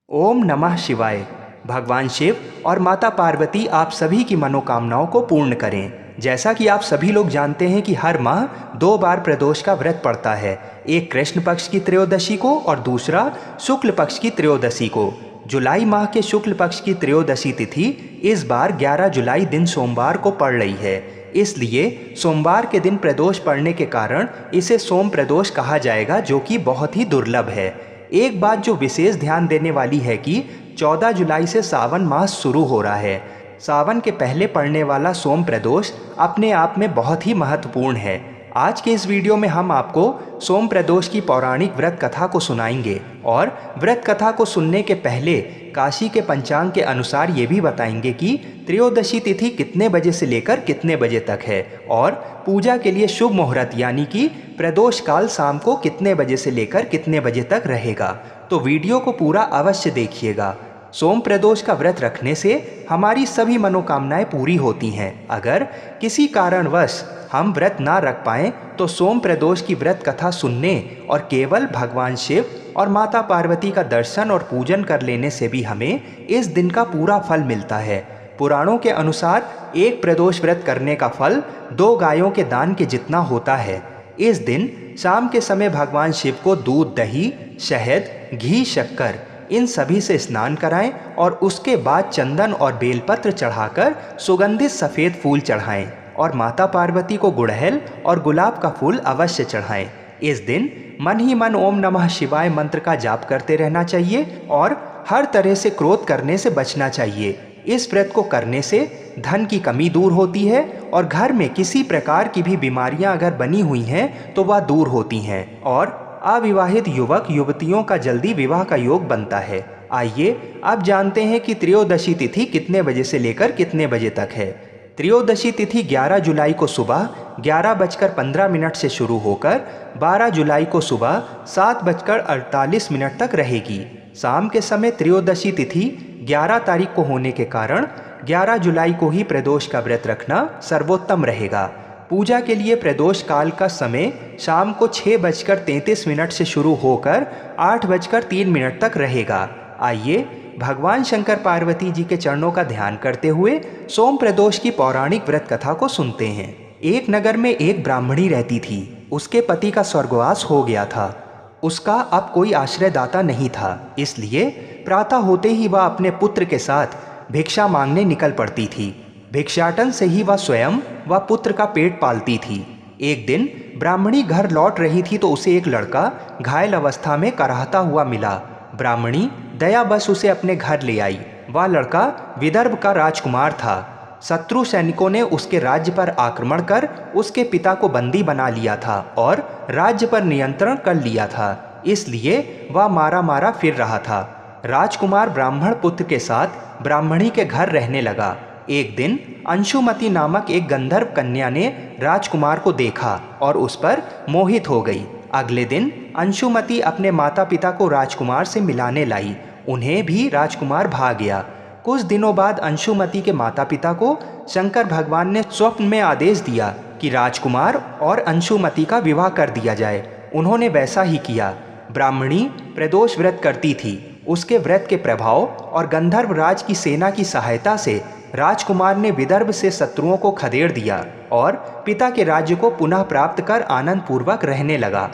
ओम नमः शिवाय। भगवान शिव और माता पार्वती आप सभी की मनोकामनाओं को पूर्ण करें। जैसा कि आप सभी लोग जानते हैं कि हर माह 2 बार प्रदोष का व्रत पड़ता है, एक कृष्ण पक्ष की त्रयोदशी को और दूसरा शुक्ल पक्ष की त्रयोदशी को। जुलाई माह के शुक्ल पक्ष की त्रयोदशी तिथि इस बार 11 जुलाई दिन सोमवार को पड़ रही है, इसलिए सोमवार के दिन प्रदोष पड़ने के कारण इसे सोम प्रदोष कहा जाएगा, जो कि बहुत ही दुर्लभ है। एक बात जो विशेष ध्यान देने वाली है कि 14 जुलाई से सावन मास शुरू हो रहा है। सावन के पहले पड़ने वाला सोम प्रदोष अपने आप में बहुत ही महत्वपूर्ण है। आज के इस वीडियो में हम आपको सोम प्रदोष की पौराणिक व्रत कथा को सुनाएंगे और व्रत कथा को सुनने के पहले काशी के पंचांग के अनुसार ये भी बताएंगे कि त्रयोदशी तिथि कितने बजे से लेकर कितने बजे तक है और पूजा के लिए शुभ मुहूर्त यानी कि प्रदोष काल शाम को कितने बजे से लेकर कितने बजे तक रहेगा। तो वीडियो को पूरा अवश्य देखिएगा। सोम प्रदोष का व्रत रखने से हमारी सभी मनोकामनाएं पूरी होती हैं। अगर किसी कारणवश हम व्रत ना रख पाएँ तो सोम प्रदोष की व्रत कथा सुनने और केवल भगवान शिव और माता पार्वती का दर्शन और पूजन कर लेने से भी हमें इस दिन का पूरा फल मिलता है। पुराणों के अनुसार एक प्रदोष व्रत करने का फल 2 गायों के दान के जितना होता है। इस दिन शाम के समय भगवान शिव को दूध, दही, शहद, घी, शक्कर इन सभी से स्नान कराएं और उसके बाद चंदन और बेलपत्र चढ़ाकर सुगंधित सफ़ेद फूल चढ़ाएं और माता पार्वती को गुड़हल और गुलाब का फूल अवश्य चढ़ाएं। इस दिन मन ही मन ओम नमः शिवाय मंत्र का जाप करते रहना चाहिए और हर तरह से क्रोध करने से बचना चाहिए। इस व्रत को करने से धन की कमी दूर होती है और घर में किसी प्रकार की भी बीमारियां अगर बनी हुई हैं तो वह दूर होती हैं और अविवाहित युवक युवतियों का जल्दी विवाह का योग बनता है। आइए अब जानते हैं कि त्रयोदशी तिथि कितने बजे से लेकर कितने बजे तक है। त्रयोदशी तिथि 11 जुलाई को सुबह 11:15 से शुरू होकर 12 जुलाई को सुबह 7:48 तक रहेगी। शाम के समय त्रयोदशी तिथि 11 तारीख को होने के कारण 11 जुलाई को ही प्रदोष का व्रत रखना सर्वोत्तम रहेगा। पूजा के लिए प्रदोष काल का समय शाम को 6:33 से शुरू होकर 8:03 तक रहेगा। आइए भगवान शंकर पार्वती जी के चरणों का ध्यान करते हुए सोम प्रदोष की पौराणिक व्रत कथा को सुनते हैं। एक नगर में एक ब्राह्मणी रहती थी। उसके पति का स्वर्गवास हो गया था। उसका अब कोई आश्रयदाता नहीं था, इसलिए प्रातः होते ही वह अपने पुत्र के साथ भिक्षा मांगने निकल पड़ती थी। भिक्षाटन से ही वह स्वयं व पुत्र का पेट पालती थी। एक दिन ब्राह्मणी घर लौट रही थी तो उसे एक लड़का घायल अवस्था में कराहता हुआ मिला। ब्राह्मणी दया बस उसे अपने घर ले आई। वह लड़का विदर्भ का राजकुमार था। शत्रु सैनिकों ने उसके राज्य पर आक्रमण कर उसके पिता को बंदी बना लिया था और राज्य पर नियंत्रण कर लिया था, इसलिए वह मारा मारा फिर रहा था। राजकुमार ब्राह्मण पुत्र के साथ ब्राह्मणी के घर रहने लगा। एक दिन अंशुमति नामक एक गंधर्व कन्या ने राजकुमार को देखा और उस पर मोहित हो गई। अगले दिन अंशुमति अपने माता पिता को राजकुमार से मिलाने लाई। उन्हें भी राजकुमार भा गया। कुछ दिनों बाद अंशुमति के माता पिता को शंकर भगवान ने स्वप्न में आदेश दिया कि राजकुमार और अंशुमति का विवाह कर दिया जाए। उन्होंने वैसा ही किया। ब्राह्मणी प्रदोष व्रत करती थी। उसके व्रत के प्रभाव और गंधर्व राज की सेना की सहायता से राजकुमार ने विदर्भ से शत्रुओं को खदेड़ दिया और पिता के राज्य को पुनः प्राप्त कर आनंद पूर्वक रहने लगा।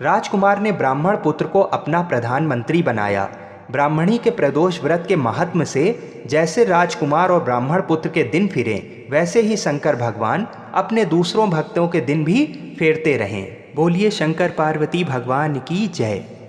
राजकुमार ने ब्राह्मण पुत्र को अपना प्रधानमंत्री बनाया। ब्राह्मणी के प्रदोष व्रत के महात्म से जैसे राजकुमार और ब्राह्मण पुत्र के दिन फिरे, वैसे ही शंकर भगवान अपने दूसरों भक्तों के दिन भी फेरते रहें। बोलिए शंकर पार्वती भगवान की जय।